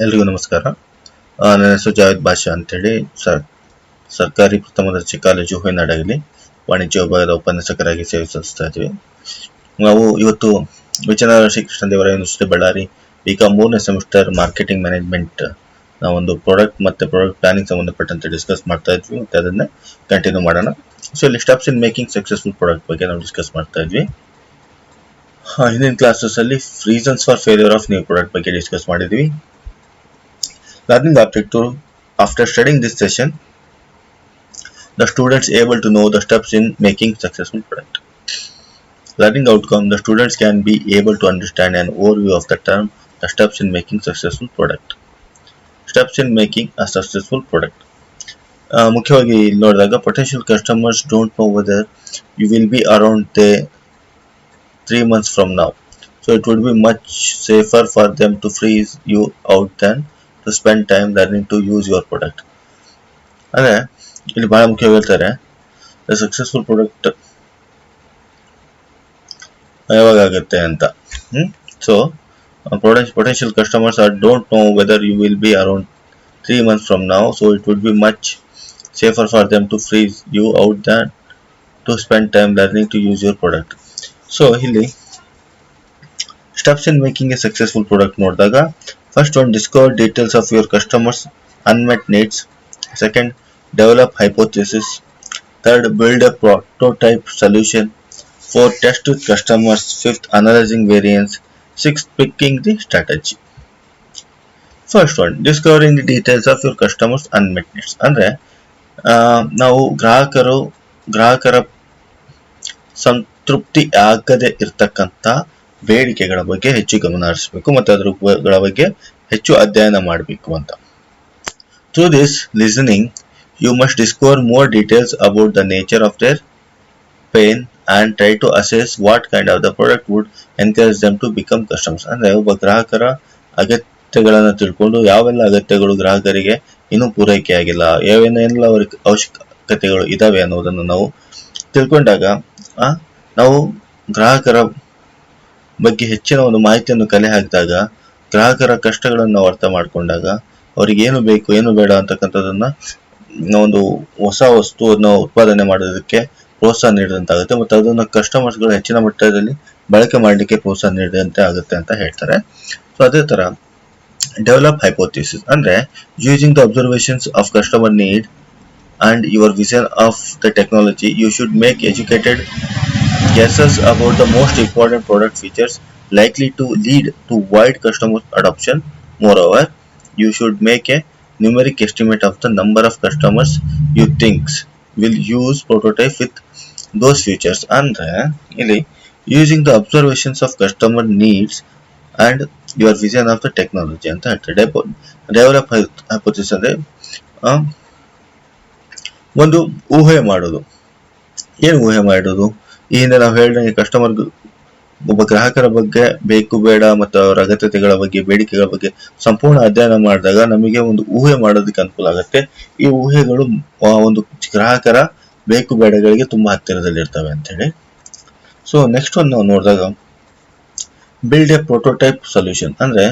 ಎಲ್ರಿಗೂ ನಮಸ್ಕಾರ. ನನ್ನ ಹೆಸರು ಜಾವೇದ್ ಬಾಷಾ ಅಂತೇಳಿ. ಸರ್ಕಾರಿ ಪ್ರಥಮ ದರ್ಜೆ ಕಾಲೇಜು ಹೊಯ್ನಾಡಲ್ಲಿ ವಾಣಿಜ್ಯ ವಿಭಾಗದ ಉಪನ್ಯಾಸಕರಾಗಿ ಸೇವೆ ಸಲ್ಲಿಸ್ತಾ ಇದ್ವಿ. ನಾವು ಇವತ್ತು ವಿಜಯನಗರ ಶ್ರೀಕೃಷ್ಣ ದೇವರಾಯ ಯೂನಿವರ್ಸಿಟಿ ಬಳ್ಳಾರಿ BCom 3ನೇ ಸೆಮಿಸ್ಟರ್ ಮಾರ್ಕೆಟಿಂಗ್ ಮ್ಯಾನೇಜ್ಮೆಂಟ್ ನಾವು ಒಂದು ಪ್ರಾಡಕ್ಟ್ ಮತ್ತೆ ಪ್ರಾಡಕ್ಟ್ ಪ್ಲಾನಿಂಗ್ ಸಂಬಂಧಪಟ್ಟಂತೆ ಡಿಸ್ಕಸ್ ಮಾಡ್ತಾ ಇದ್ವಿ. ಮತ್ತೆ ಅದನ್ನ ಕಂಟಿನ್ಯೂ ಮಾಡೋಣ. ಸೊ ಇಲ್ಲಿ steps in making successful product ಬಗ್ಗೆ ನಾವು ಡಿಸ್ಕಸ್ ಮಾಡ್ತಾ ಇದ್ವಿ. ಹಿಂದಿನ ಕ್ಲಾಸಸ್ ಅಲ್ಲಿ reasons for failure of new product ಬಗ್ಗೆ ಡಿಸ್ಕಸ್ ಮಾಡಿದ್ವಿ. Learning objective: after studying this session, the students able to know the steps in making successful product. Learning outcome: the students can be able to understand an overview of the term, the steps in making successful product. Steps in making a successful product. ಮುಖ್ಯವಾಗಿ ಇಲ್ಲಿ ನೋಡಿದಾಗ potential customers don't know whether you will be around 3 months from now, so it would be much safer for them to freeze you out than to spend time learning to use your product. ಅಂದ್ರೆ ಇಲ್ಲಿ ಬಹಳ ಮುಖ್ಯವಾಗಿ ಹೇಳ್ತಾರೆ, successful product ಯಾವಾಗ ಆಗುತ್ತೆ ಅಂತ. So potential customers don't know whether you will be around 3 months from now, so it would be much safer for them to freeze you out than to spend time learning to use your product. So ಇಲ್ಲಿ steps in making a successful product ನೋಡಿದಾಗ, first one, discover details of your customers' unmet needs. Second, develop hypothesis. Third, build a prototype solution. Fourth, test with customers. Fifth, analyzing variance. Sixth, picking the strategy. First one, discovering the details of your customers' unmet needs. ಅಂದ್ರೆ ನಾವು ಗ್ರಾಹಕರ ಸಂತೃಪ್ತಿ ಆಗದೆ ಇರ್ತಕ್ಕಂಥ ಬೇಡಿಕೆಗಳ ಬಗ್ಗೆ ಹೆಚ್ಚು ಗಮನ ಹರಿಸಬೇಕು ಮತ್ತು ಅದರ ಬಗ್ಗೆ ಹೆಚ್ಚು ಅಧ್ಯಯನ ಮಾಡಬೇಕು ಅಂತ. Through this listening you must discover more details about the nature of their pain and try to assess what kind of the product would encourage them to become customers. ಅಂದ್ರೆ ಒಬ್ಬ ಗ್ರಾಹಕರ ಅಗತ್ಯಗಳನ್ನು ತಿಳ್ಕೊಂಡು ಯಾವೆಲ್ಲ ಅಗತ್ಯಗಳು ಗ್ರಾಹಕರಿಗೆ ಇನ್ನೂ ಪೂರೈಕೆ ಆಗಿಲ್ಲ, ಯಾವೇನೆಲ್ಲ ಅವರಿಗೆ ಅವಶ್ಯಕತೆಗಳು ಇದಾವೆ ಅನ್ನೋದನ್ನು ನಾವು ತಿಳ್ಕೊಂಡಾಗ ನಾವು ಗ್ರಾಹಕರ ಬಗ್ಗೆ ಹೆಚ್ಚಿನ ಒಂದು ಮಾಹಿತಿಯನ್ನು ಕಲೆ ಹಾಕಿದಾಗ, ಗ್ರಾಹಕರ ಕಷ್ಟಗಳನ್ನು ನಾವು ಅರ್ಥ ಮಾಡ್ಕೊಂಡಾಗ, ಅವ್ರಿಗೆ ಏನು ಬೇಕು ಏನು ಬೇಡ ಅಂತಕ್ಕಂಥದ್ದನ್ನ ಒಂದು ಹೊಸ ವಸ್ತುವನ್ನು ಉತ್ಪಾದನೆ ಮಾಡೋದಕ್ಕೆ ಪ್ರೋತ್ಸಾಹ ನೀಡಿದಂತಾಗುತ್ತೆ ಮತ್ತು ಅದನ್ನು ಕಸ್ಟಮರ್ಸ್ಗಳು ಹೆಚ್ಚಿನ ಮಟ್ಟದಲ್ಲಿ ಬಳಕೆ ಮಾಡಲಿಕ್ಕೆ ಪ್ರೋತ್ಸಾಹ ನೀಡಿದಂತೆ ಆಗುತ್ತೆ ಅಂತ ಹೇಳ್ತಾರೆ. ಸೊ ಅದೇ ತರ ಡೆವಲಪ್ ಹೈಪೋಥಿಸಿಸ್ ಅಂದ್ರೆ using the observations of customer need and your vision of the technology, you should make educated guesses about the most important product features likely to lead to wide customer adoption. Moreover, you should make a numeric estimate of the number of customers you think will use prototype with those features. ಅಂದ್ರೆ ಇಲ್ಲಿ using the observations of customer needs and your vision of the technology ಅಂತ ಹೇಳ್ತಾರೆ. Develop hypothesis ಅಂದ್ರೆ ಒಂದು ಊಹೆ ಮಾಡೋದು. ಏನು ಊಹೆ ಮಾಡೋದು? ಈ ಹಿಂದೆ ನಾವು ಹೇಳಿದಂಗೆ ಕಸ್ಟಮರ್ ಒಬ್ಬ ಗ್ರಾಹಕರ ಬಗ್ಗೆ ಬೇಕು ಬೇಡ ಮತ್ತು ಅವರ ಅಗತ್ಯತೆಗಳ ಬಗ್ಗೆ ಬೇಡಿಕೆಗಳ ಬಗ್ಗೆ ಸಂಪೂರ್ಣ ಅಧ್ಯಯನ ಮಾಡಿದಾಗ ನಮಗೆ ಒಂದು ಊಹೆ ಮಾಡೋದಕ್ಕೆ ಅನುಕೂಲ ಆಗುತ್ತೆ. ಈ ಊಹೆಗಳು ಒಂದು ಗ್ರಾಹಕರ ಬೇಕು ಬೇಡಗಳಿಗೆ ತುಂಬಾ ಹತ್ತಿರದಲ್ಲಿ ಇರ್ತವೆ ಅಂತ ಹೇಳಿ. ಸೊ ನೆಕ್ಸ್ಟ್ ಒಂದು ನಾವು ನೋಡಿದಾಗ ಬಿಲ್ಡ್ ಎ ಪ್ರೋಟೋಟೈಪ್ ಸೊಲ್ಯೂಷನ್ ಅಂದ್ರೆ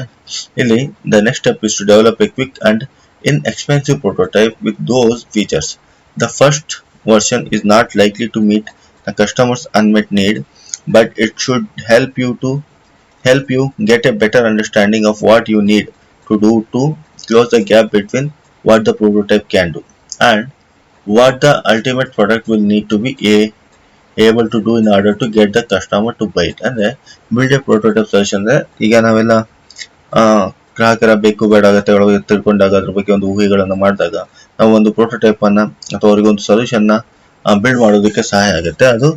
ಇಲ್ಲಿ the next step is to develop a quick and inexpensive prototype with those features. The first version is not likely to meet the customer's unmet need, but it should help you get a better understanding of what you need to do to close the gap between what the prototype can do and what the ultimate product will need to be able to do in order to get the customer to buy it. ಅಂದ್ರೆ build a prototype solution ಅಂದ್ರೆ ಈಗ ನಾವೆಲ್ಲ ಗ್ರಾಹಕರ ಬೇಕು ಬೇಡ ಅಗತ್ಯಗಳು ತಿಳ್ಕೊಂಡಾಗ ಅದ್ರ ಬಗ್ಗೆ ಒಂದು ಊಹೆಗಳನ್ನು ಮಾಡಿದಾಗ ನಾವು ಒಂದು ಪ್ರೋಟೋಟೈಪ್ ಅನ್ನ ಅಥವಾ ಅವರಿಗೆ ಒಂದು ಸೊಲ್ಯೂಷನ್ ನ ಬಿಲ್ಡ್ ಮಾಡೋದಕ್ಕೆ ಸಹಾಯ ಆಗುತ್ತೆ. ಅದು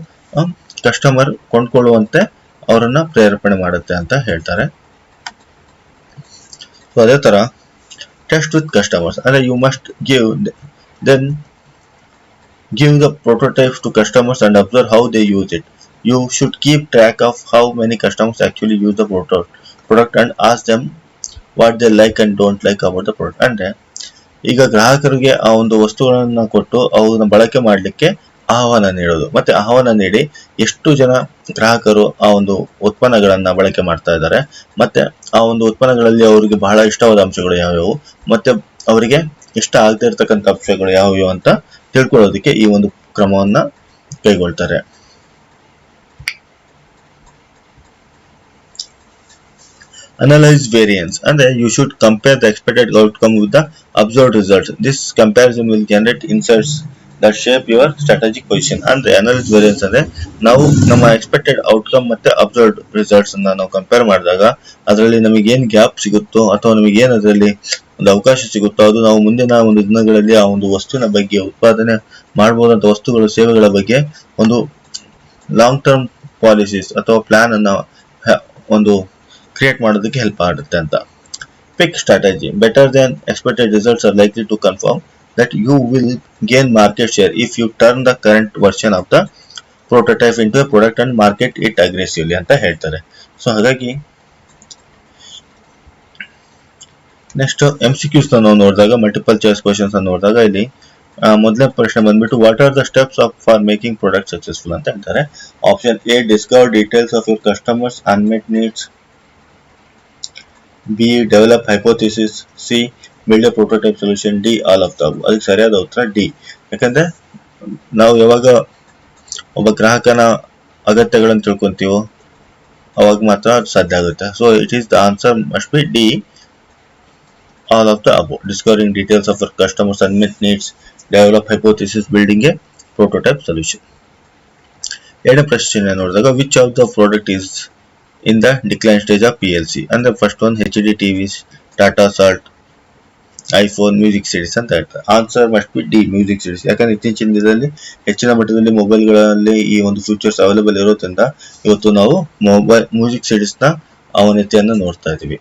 ಕಸ್ಟಮರ್ ಕೊಂಡ್ಕೊಳ್ಳುವಂತೆ ಅವರನ್ನ ಪ್ರೇರೇಪಣೆ ಮಾಡುತ್ತೆ ಅಂತ ಹೇಳ್ತಾರೆ. ಸೊ ಅದೇ ತರ ಟೆಸ್ಟ್ ವಿತ್ ಕಸ್ಟಮರ್ಸ್ ಅಂದ್ರೆ you must give the prototypes to customers and observe how they use it. You should keep track of how many customers actually use the product and ask them what they like and don't like about the product. ಅಂದ್ರೆ ಈಗ ಗ್ರಾಹಕರಿಗೆ ಆ ಒಂದು ವಸ್ತುಗಳನ್ನ ಕೊಟ್ಟು ಅವನ್ನ ಬಳಕೆ ಮಾಡಲಿಕ್ಕೆ ಆಹ್ವಾನ ನೀಡೋದು. ಮತ್ತೆ ಆಹ್ವಾನ ನೀಡಿ ಎಷ್ಟು ಜನ ಗ್ರಾಹಕರು ಆ ಒಂದು ಉತ್ಪನ್ನಗಳನ್ನ ಬಳಕೆ ಮಾಡ್ತಾ ಇದ್ದಾರೆ, ಮತ್ತೆ ಆ ಒಂದು ಉತ್ಪನ್ನಗಳಲ್ಲಿ ಅವರಿಗೆ ಬಹಳ ಇಷ್ಟವಾದ ಅಂಶಗಳು ಯಾವ್ಯಾವು, ಮತ್ತೆ ಅವರಿಗೆ ಇಷ್ಟ ಆಗದೆ ಇರತಕ್ಕಂಥ ಅಂಶಗಳು ಯಾವ್ಯಾವು ಅಂತ ತಿಳ್ಕೊಳ್ಳೋದಕ್ಕೆ ಈ ಒಂದು ಕ್ರಮವನ್ನ ಕೈಗೊಳ್ತಾರೆ. Analyze variance, ಅಂದ್ರೆ you should compare the expected outcome with the observed results. This comparison will generate insights that shape your strategic position. ಅಂದ್ರೆ ಅನಲೈಸ್ ವೇರಿಯನ್ಸ್ ಅಂದ್ರೆ ನಾವು ನಮ್ಮ ಎಕ್ಸ್ಪೆಕ್ಟೆಡ್ ಔಟ್ಕಮ್ ಮತ್ತೆ ಅಬ್ಸರ್ವ್ಡ್ ರಿಸಲ್ಟ್ಸ್ ಅನ್ನ ನಾವು ಕಂಪೇರ್ ಮಾಡಿದಾಗ ಅದರಲ್ಲಿ ನಮಗೆ ಏನ್ ಗ್ಯಾಪ್ ಸಿಗುತ್ತೋ ಅಥವಾ ನಮಗೆ ಏನ್ ಅದರಲ್ಲಿ ಒಂದು ಅವಕಾಶ ಸಿಗುತ್ತೋ ಅದು ನಾವು ಮುಂದಿನ ಒಂದು ದಿನಗಳಲ್ಲಿ ಆ ಒಂದು ವಸ್ತುವಿನ ಬಗ್ಗೆ, ಉತ್ಪಾದನೆ ಮಾಡಬಹುದಂತ ವಸ್ತುಗಳು, ಸೇವೆಗಳ ಬಗ್ಗೆ ಒಂದು ಲಾಂಗ್ ಟರ್ಮ್ ಪಾಲಿಸೀಸ್ ಅಥವಾ ಪ್ಲಾನ್ ಅನ್ನ ಒಂದು ಕ್ರಿಯೇಟ್ ಮಾಡೋದಕ್ಕೆ ಹೆಲ್ಪ್ ಆಗುತ್ತೆ ಅಂತ. Pick strategy. Better than expected results are likely to confirm that you will gain market share if you turn the current version of the prototype into a product and market it aggressively ಅಂತ ಹೇಳ್ತಾರೆ. So ಹಾಗಾಗಿ next MCQs ನಾವು ನೋಡಿದಾಗ, multiple choice questions ನೋಡಿದಾಗ ಇಲ್ಲಿ ಮೊದಲನೇ ಪ್ರಶ್ನೆ ಬಂದ್ಬಿಟ್ಟು what are the steps for making product successful ಅಂತ ಹೇಳ್ತಾರೆ. Option A, discover details of your customers unmet needs. B, develop hypothesis. C, build a prototype solution. D, all of the above. ಅದಕ್ಕೆ ಸರಿಯಾದ ಉತ್ತರ ಡಿ. ಯಾಕಂದ್ರೆ ನಾವು ಯಾವಾಗ ಒಬ್ಬ ಗ್ರಾಹಕನ ಅಗತ್ಯಗಳನ್ನು ತಿಳ್ಕೊಂತೀವೋ ಅವಾಗ ಮಾತ್ರ ಅದು ಸಾಧ್ಯ ಆಗುತ್ತೆ. So it is the answer must be D, all of the above. Discovering details of our customers' unmet needs, develop hypothesis, building a prototype solution. ಎರಡನೇ ಪ್ರಶ್ನೆ ನೋಡಿದಾಗ which of the product is in the decline stage of PLC, and the first one HD TVs, Tata Salt, iPhone, music series ಅಂತ ಹೇಳ್ತಾರೆ. Answer must be D, music series. ಯಾಕಂದ್ರೆ ಇತ್ತೀಚಿನ ದಿನದಲ್ಲಿ ಹೆಚ್ಚಿನ ಮಟ್ಟದಲ್ಲಿ ಮೊಬೈಲ್ಗಳಲ್ಲಿ ಈ ಒಂದು ಫೀಚರ್ಸ್ ಅವೈಲೇಬಲ್ ಇರೋದ್ರಿಂದ ಇವತ್ತು ನಾವು ಮ್ಯೂಸಿಕ್ ಸೀರೀಸ್ ನ ಅವನತಿಯನ್ನು ನೋಡ್ತಾ ಇದೀವಿ.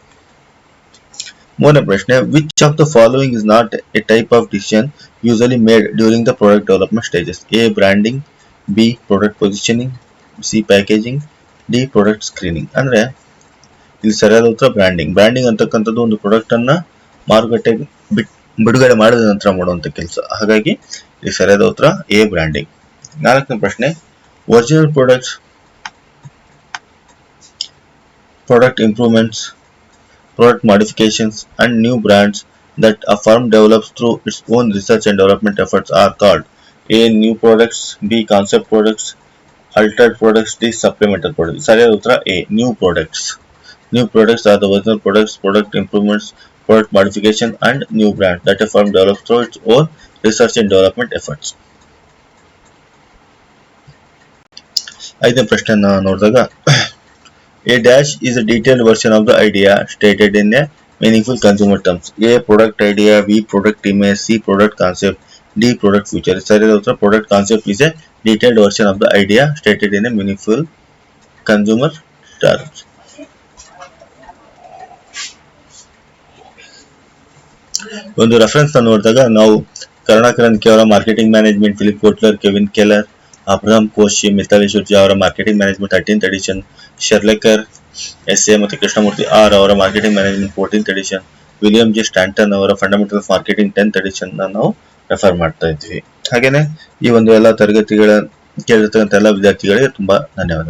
ಮೂರನೇ ಪ್ರಶ್ನೆ, which of the following is not A type of decision usually made during the product development stages. A, branding. B, product positioning. C, packaging. D, product screening. ಅಂದ್ರೆ ಇಲ್ಲಿ ಸರಿಯಾದ ಉತ್ತರ ಬ್ರ್ಯಾಂಡಿಂಗ್. ಬ್ರ್ಯಾಂಡಿಂಗ್ ಅಂತಕ್ಕಂಥದ್ದು ಒಂದು ಪ್ರಾಡಕ್ಟ್ ಅನ್ನ ಮಾರುಕಟ್ಟೆಗೆ ಬಿಡುಗಡೆ ಮಾಡಿದ ನಂತರ ಮಾಡುವಂತ ಕೆಲಸ. ಹಾಗಾಗಿ ಇಲ್ಲಿ ಸರಿಯಾದ ಉತ್ತರ ಎ, ಬ್ರ್ಯಾಂಡಿಂಗ್. ನಾಲ್ಕನೇ ಪ್ರಶ್ನೆ, original products, product improvements, product modifications and new brands that a firm develops through its own research and development efforts are called. A, new products. B, concept products. Altered products. D, supplemental products. ಸರಿಯಾದ ಉತ್ತರ A, new products. New products are the original products, product improvements, product modification and new brand that a firm develops through its own research and development efforts. ಐದನೇ ಪ್ರಶ್ನೆ ನೋಡಿದಾಗ A dash is a detailed version of the idea stated in a meaningful consumer terms. A, product idea. B, product image. C, product concept. D, product feature. ಸರಿಯಾದ ಉತ್ತರ product concept is a detailed version of the idea stated in a meaningful consumer terms. ಒಂದು reference ನೋಡಿದಾಗ ನಾವು Karunakaran K ಅವರ marketing management, Philip Kotler, Kevin Keller, Abraham Koshy, Mitali Shurji ಅವರ marketing management 13th edition, Sherlekar S ಮತ್ತು Krishnamurthy R ಅವರ marketing management 14th edition, William G Stanton ಅವರ fundamentals marketing 10th edition ನಾವು refer ಮಾಡ್ತಾ ಇದ್ವಿ. ಹಾಗೇನೆ ಈ ಒಂದು ಎಲ್ಲ ತರಗತಿಗಳ ಕೇಳಿರ್ತಕ್ಕಂಥ ಎಲ್ಲ ವಿದ್ಯಾರ್ಥಿಗಳಿಗೆ ತುಂಬಾ ಧನ್ಯವಾದ.